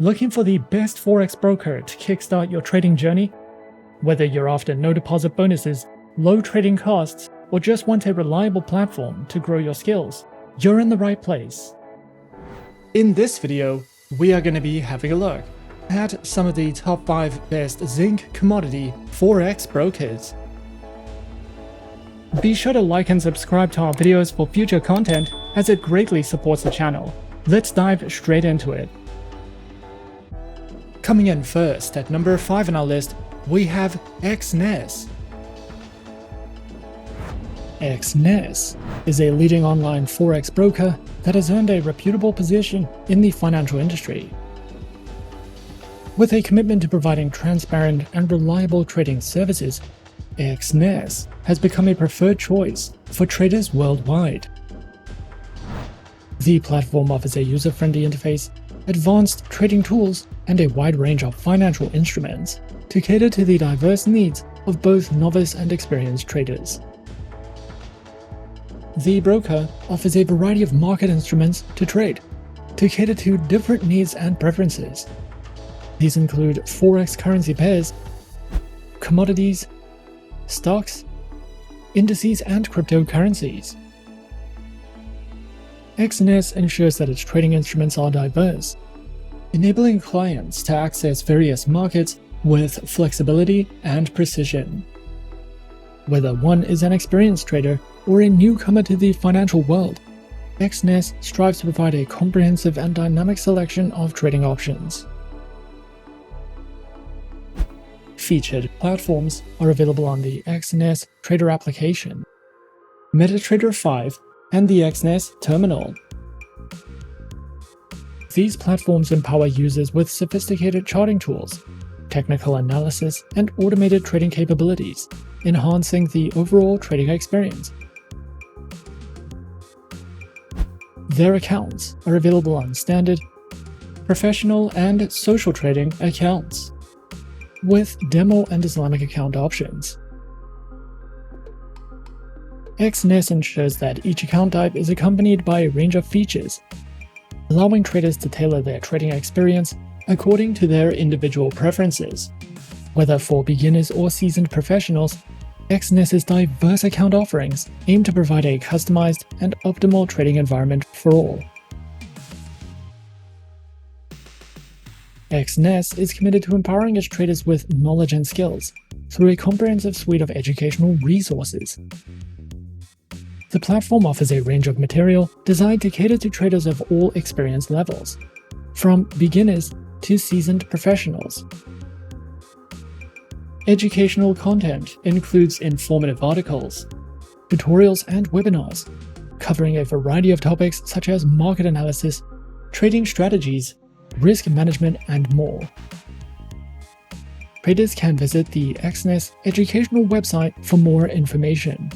Looking for the best Forex broker to kickstart your trading journey? Whether you're after no deposit bonuses, low trading costs, or just want a reliable platform to grow your skills, you're in the right place. In this video, we are going to be having a look at some of the top 5 best Zinc commodity Forex brokers. Be sure to like and subscribe to our videos for future content, as it greatly supports the channel. Let's dive straight into it. Coming in first, at number 5 on our list, we have Exness. Exness is a leading online Forex broker that has earned a reputable position in the financial industry. With a commitment to providing transparent and reliable trading services, Exness has become a preferred choice for traders worldwide. The platform offers a user-friendly interface, advanced trading tools, and a wide range of financial instruments to cater to the diverse needs of both novice and experienced traders. The broker offers a variety of market instruments to trade, to cater to different needs and preferences. These include Forex currency pairs, commodities, stocks, indices, and cryptocurrencies. Exness ensures that its trading instruments are diverse, enabling clients to access various markets with flexibility and precision. Whether one is an experienced trader or a newcomer to the financial world, Exness strives to provide a comprehensive and dynamic selection of trading options. Featured platforms are available on the Exness Trader application, MetaTrader 5, and the Exness terminal. These platforms empower users with sophisticated charting tools, technical analysis, and automated trading capabilities, enhancing the overall trading experience. Their accounts are available on standard, professional, and social trading accounts, with demo and Islamic account options. Exness ensures that each account type is accompanied by a range of features, allowing traders to tailor their trading experience according to their individual preferences. Whether for beginners or seasoned professionals, Exness's diverse account offerings aim to provide a customized and optimal trading environment for all. Exness is committed to empowering its traders with knowledge and skills through a comprehensive suite of educational resources. The platform offers a range of material designed to cater to traders of all experience levels, from beginners to seasoned professionals. Educational content includes informative articles, tutorials, and webinars, covering a variety of topics such as market analysis, trading strategies, risk management, and more. Traders can visit the Exness educational website for more information.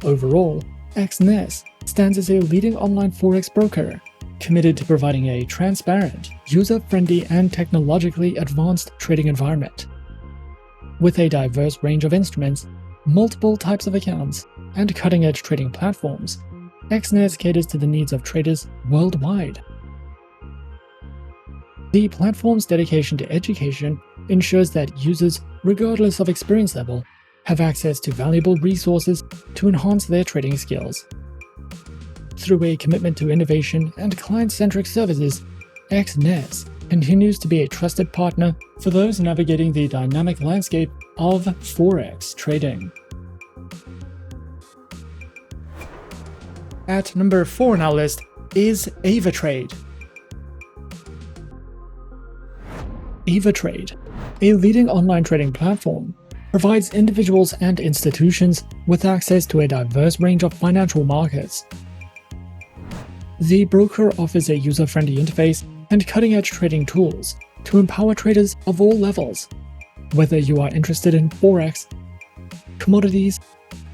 Overall, Exness stands as a leading online Forex broker, committed to providing a transparent, user-friendly, and technologically advanced trading environment. With a diverse range of instruments, multiple types of accounts, and cutting-edge trading platforms, Exness caters to the needs of traders worldwide. The platform's dedication to education ensures that users, regardless of experience level, have access to valuable resources to enhance their trading skills. Through a commitment to innovation and client-centric services, Exness continues to be a trusted partner for those navigating the dynamic landscape of Forex trading. At number 4 on our list is Avatrade. Avatrade, a leading online trading platform, provides individuals and institutions with access to a diverse range of financial markets. The broker offers a user-friendly interface and cutting-edge trading tools to empower traders of all levels. Whether you are interested in Forex, commodities,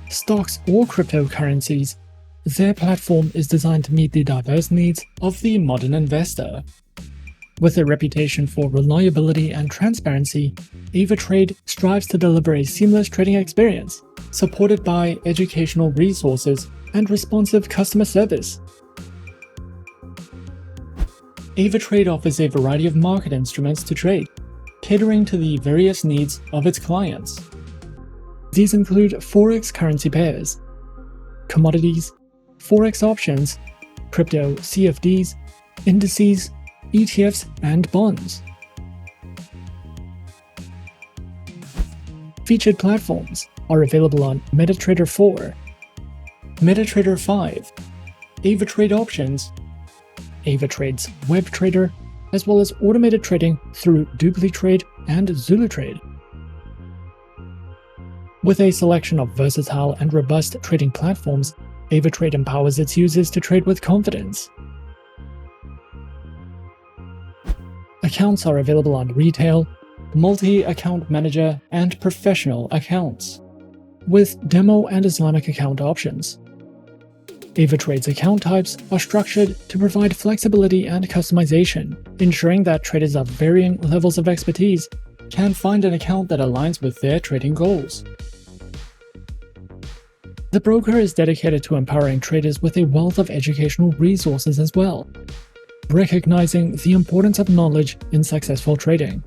stocks, or cryptocurrencies, their platform is designed to meet the diverse needs of the modern investor. With a reputation for reliability and transparency, Avatrade strives to deliver a seamless trading experience, supported by educational resources and responsive customer service. Avatrade offers a variety of market instruments to trade, catering to the various needs of its clients. These include Forex currency pairs, commodities, Forex options, crypto CFDs, indices, ETFs, and bonds. Featured platforms are available on MetaTrader 4, MetaTrader 5, Avatrade Options, Avatrade's Web Trader, as well as automated trading through DupliTrade and ZuluTrade. With a selection of versatile and robust trading platforms, Avatrade empowers its users to trade with confidence. Accounts are available on retail, multi-account manager, and professional accounts, with demo and Islamic account options. Avatrade's account types are structured to provide flexibility and customization, ensuring that traders of varying levels of expertise can find an account that aligns with their trading goals. The broker is dedicated to empowering traders with a wealth of educational resources as well, recognizing the importance of knowledge in successful trading.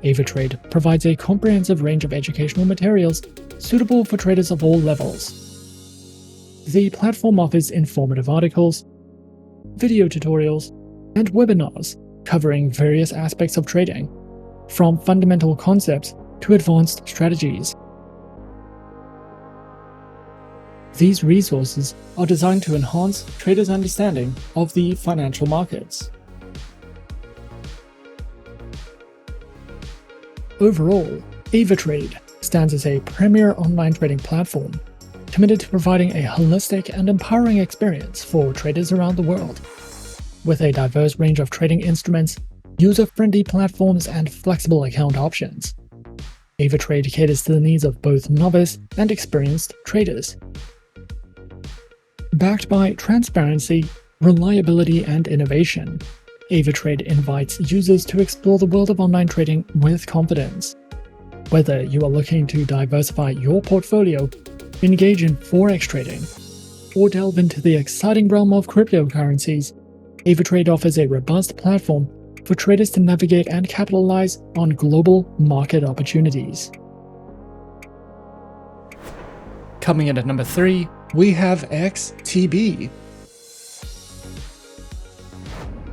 Avatrade provides a comprehensive range of educational materials suitable for traders of all levels. The platform offers informative articles, video tutorials, and webinars covering various aspects of trading, from fundamental concepts to advanced strategies. These resources are designed to enhance traders' understanding of the financial markets. Overall, Avatrade stands as a premier online trading platform, committed to providing a holistic and empowering experience for traders around the world. With a diverse range of trading instruments, user-friendly platforms, and flexible account options, Avatrade caters to the needs of both novice and experienced traders. Backed by transparency, reliability, and innovation, Avatrade invites users to explore the world of online trading with confidence. Whether you are looking to diversify your portfolio, engage in Forex trading, or delve into the exciting realm of cryptocurrencies, Avatrade offers a robust platform for traders to navigate and capitalize on global market opportunities. Coming in at number 3, we have XTB.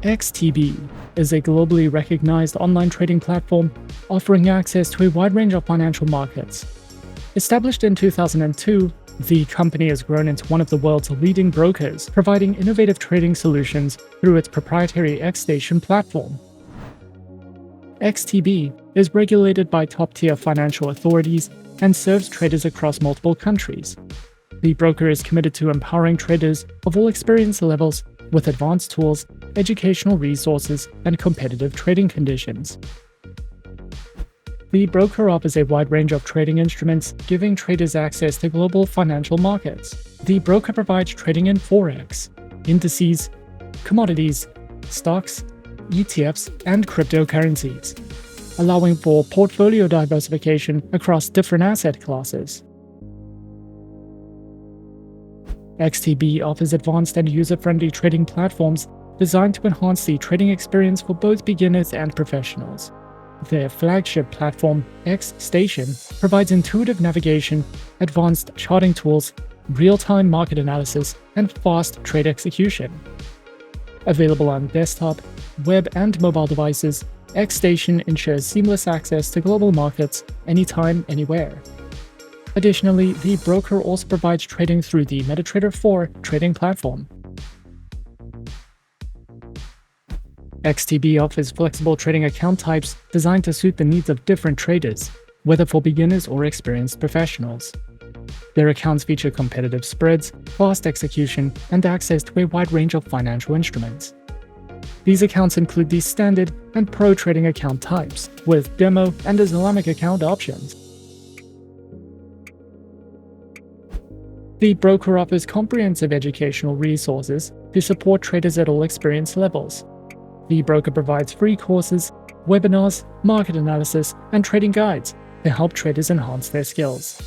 XTB is a globally recognized online trading platform offering access to a wide range of financial markets. Established in 2002, the company has grown into one of the world's leading brokers, providing innovative trading solutions through its proprietary XStation platform. XTB is regulated by top-tier financial authorities and serves traders across multiple countries. The broker is committed to empowering traders of all experience levels with advanced tools, educational resources, and competitive trading conditions. The broker offers a wide range of trading instruments, giving traders access to global financial markets. The broker provides trading in Forex, indices, commodities, stocks, ETFs, and cryptocurrencies, allowing for portfolio diversification across different asset classes. XTB offers advanced and user-friendly trading platforms designed to enhance the trading experience for both beginners and professionals. Their flagship platform, XStation, provides intuitive navigation, advanced charting tools, real-time market analysis, and fast trade execution. Available on desktop, web, and mobile devices, XStation ensures seamless access to global markets anytime, anywhere. Additionally, the broker also provides trading through the MetaTrader 4 trading platform. XTB offers flexible trading account types designed to suit the needs of different traders, whether for beginners or experienced professionals. Their accounts feature competitive spreads, fast execution, and access to a wide range of financial instruments. These accounts include the standard and pro trading account types, with demo and Islamic account options. The broker offers comprehensive educational resources to support traders at all experience levels. The broker provides free courses, webinars, market analysis, and trading guides to help traders enhance their skills.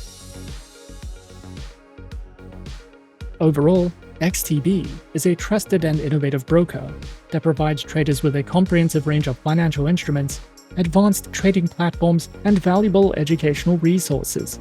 Overall, XTB is a trusted and innovative broker that provides traders with a comprehensive range of financial instruments, advanced trading platforms, and valuable educational resources.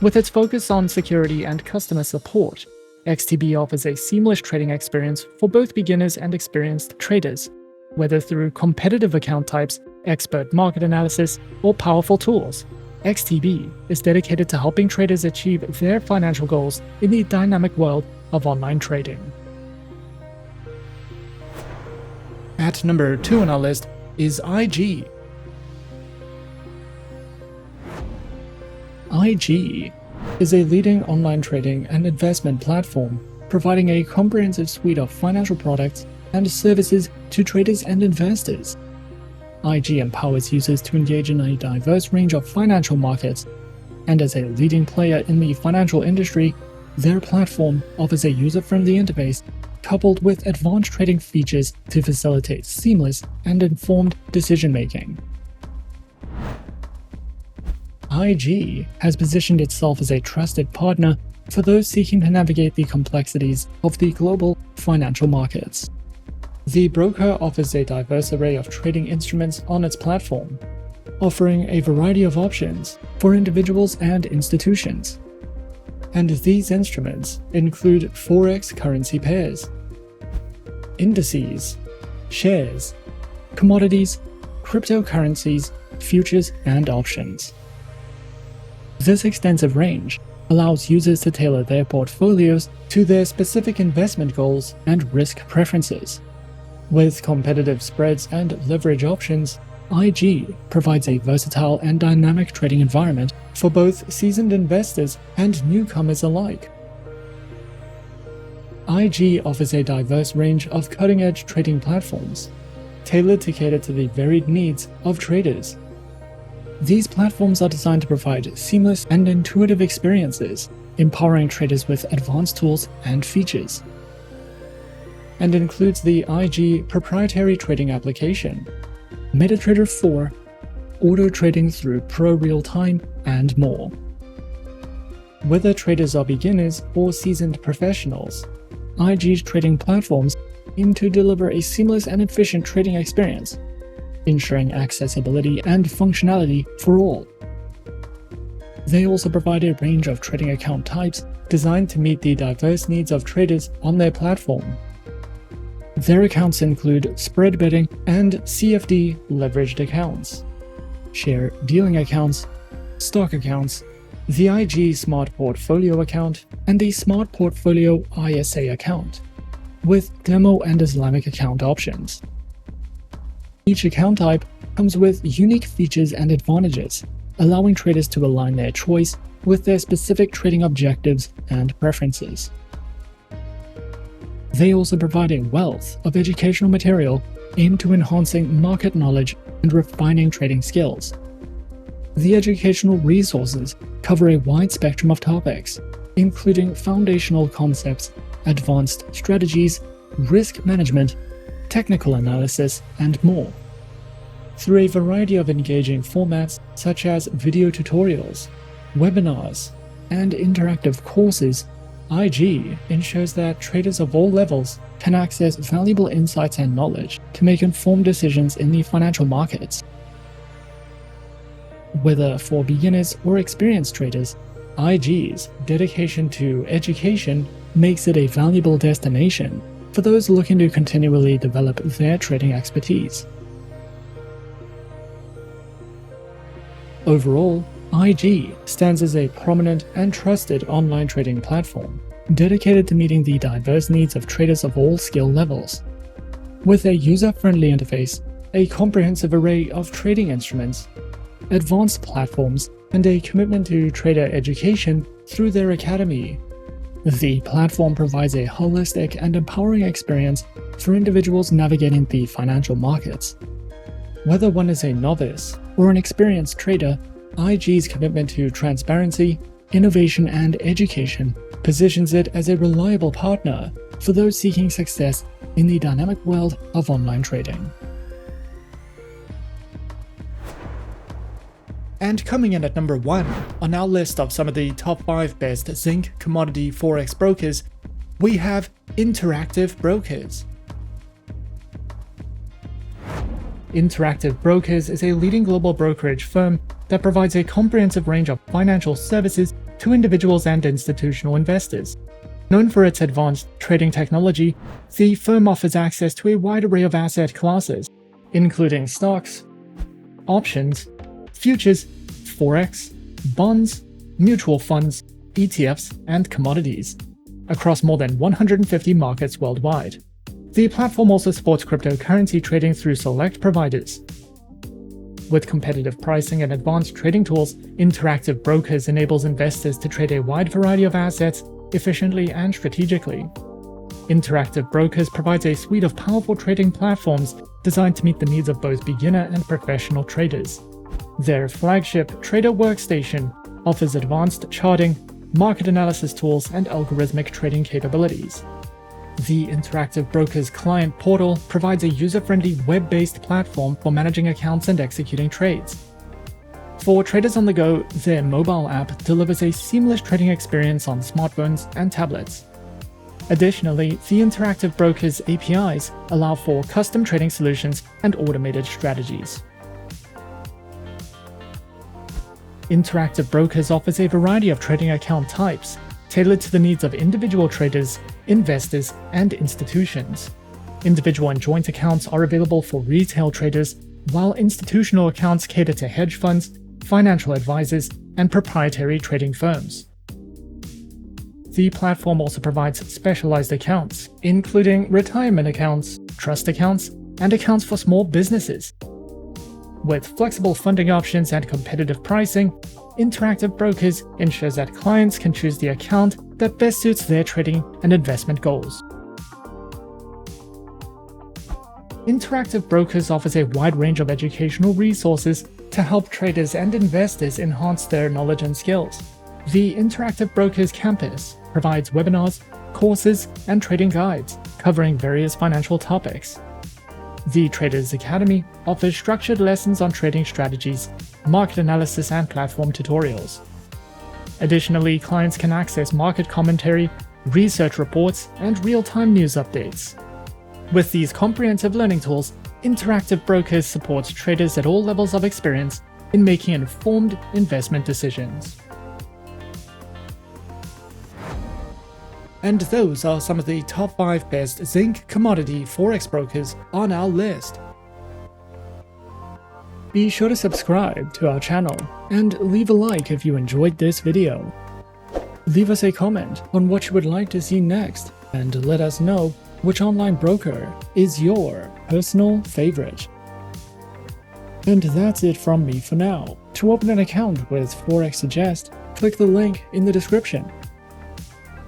With its focus on security and customer support, XTB offers a seamless trading experience for both beginners and experienced traders, whether through competitive account types, expert market analysis, or powerful tools. XTB is dedicated to helping traders achieve their financial goals in the dynamic world of online trading. At number 2 on our list is IG. IG is a leading online trading and investment platform providing a comprehensive suite of financial products and services to traders and investors. IG empowers users to engage in a diverse range of financial markets, and as a leading player in the financial industry, their platform offers a user-friendly interface coupled with advanced trading features to facilitate seamless and informed decision-making. IG has positioned itself as a trusted partner for those seeking to navigate the complexities of the global financial markets. The broker offers a diverse array of trading instruments on its platform, offering a variety of options for individuals and institutions. And these instruments include Forex currency pairs, indices, shares, commodities, cryptocurrencies, futures, and options. This extensive range allows users to tailor their portfolios to their specific investment goals and risk preferences. With competitive spreads and leverage options, IG provides a versatile and dynamic trading environment for both seasoned investors and newcomers alike. IG offers a diverse range of cutting-edge trading platforms, tailored to cater to the varied needs of traders. These platforms are designed to provide seamless and intuitive experiences, empowering traders with advanced tools and features, and includes the IG proprietary trading application, MetaTrader 4, auto trading through Pro Real-Time, and more. Whether traders are beginners or seasoned professionals, IG's trading platforms aim to deliver a seamless and efficient trading experience, ensuring accessibility and functionality for all. They also provide a range of trading account types designed to meet the diverse needs of traders on their platform. Their accounts include spread betting and CFD leveraged accounts, share dealing accounts, stock accounts, the IG Smart Portfolio account, and the Smart Portfolio ISA account, with demo and Islamic account options. Each account type comes with unique features and advantages, allowing traders to align their choice with their specific trading objectives and preferences. They also provide a wealth of educational material aimed to enhancing market knowledge and refining trading skills. The educational resources cover a wide spectrum of topics, including foundational concepts, advanced strategies, risk management, technical analysis, and more. Through a variety of engaging formats such as video tutorials, webinars, and interactive courses, IG ensures that traders of all levels can access valuable insights and knowledge to make informed decisions in the financial markets. Whether for beginners or experienced traders, IG's dedication to education makes it a valuable destination for those looking to continually develop their trading expertise. Overall, IG stands as a prominent and trusted online trading platform dedicated to meeting the diverse needs of traders of all skill levels. With a user-friendly interface, a comprehensive array of trading instruments, advanced platforms, and a commitment to trader education through their academy, the platform provides a holistic and empowering experience for individuals navigating the financial markets. Whether one is a novice or an experienced trader, IG's commitment to transparency, innovation, and education positions it as a reliable partner for those seeking success in the dynamic world of online trading. And coming in at number 1 on our list of some of the top 5 best Zinc commodity Forex brokers we have InteractiveBrokers. InteractiveBrokers is a leading global brokerage firm that provides a comprehensive range of financial services to individuals and institutional investors. Known for its advanced trading technology, the firm offers access to a wide array of asset classes, including stocks, options, futures, Forex, bonds, mutual funds, ETFs, and commodities, across more than 150 markets worldwide. The platform also supports cryptocurrency trading through select providers. With competitive pricing and advanced trading tools, InteractiveBrokers enables investors to trade a wide variety of assets efficiently and strategically. InteractiveBrokers provides a suite of powerful trading platforms designed to meet the needs of both beginner and professional traders. Their flagship Trader Workstation offers advanced charting, market analysis tools, and algorithmic trading capabilities. The InteractiveBrokers client portal provides a user-friendly web-based platform for managing accounts and executing trades. For traders on the go, their mobile app delivers a seamless trading experience on smartphones and tablets. Additionally, the InteractiveBrokers APIs allow for custom trading solutions and automated strategies. InteractiveBrokers offers a variety of trading account types, tailored to the needs of individual traders, investors, and institutions. Individual and joint accounts are available for retail traders, while institutional accounts cater to hedge funds, financial advisors, and proprietary trading firms. The platform also provides specialized accounts, including retirement accounts, trust accounts, and accounts for small businesses. With flexible funding options and competitive pricing, InteractiveBrokers ensures that clients can choose the account that best suits their trading and investment goals. InteractiveBrokers offers a wide range of educational resources to help traders and investors enhance their knowledge and skills. The InteractiveBrokers campus provides webinars, courses, and trading guides covering various financial topics. The Traders Academy offers structured lessons on trading strategies, market analysis, and platform tutorials. Additionally, clients can access market commentary, research reports, and real-time news updates. With these comprehensive learning tools, InteractiveBrokers supports traders at all levels of experience in making informed investment decisions. And those are some of the top 5 best Zinc commodity Forex brokers on our list. Be sure to subscribe to our channel and leave a like if you enjoyed this video. Leave us a comment on what you would like to see next and let us know which online broker is your personal favorite. And that's it from me for now. To open an account with Forexsuggest, click the link in the description.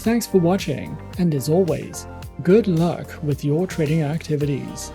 Thanks for watching, and as always, good luck with your trading activities.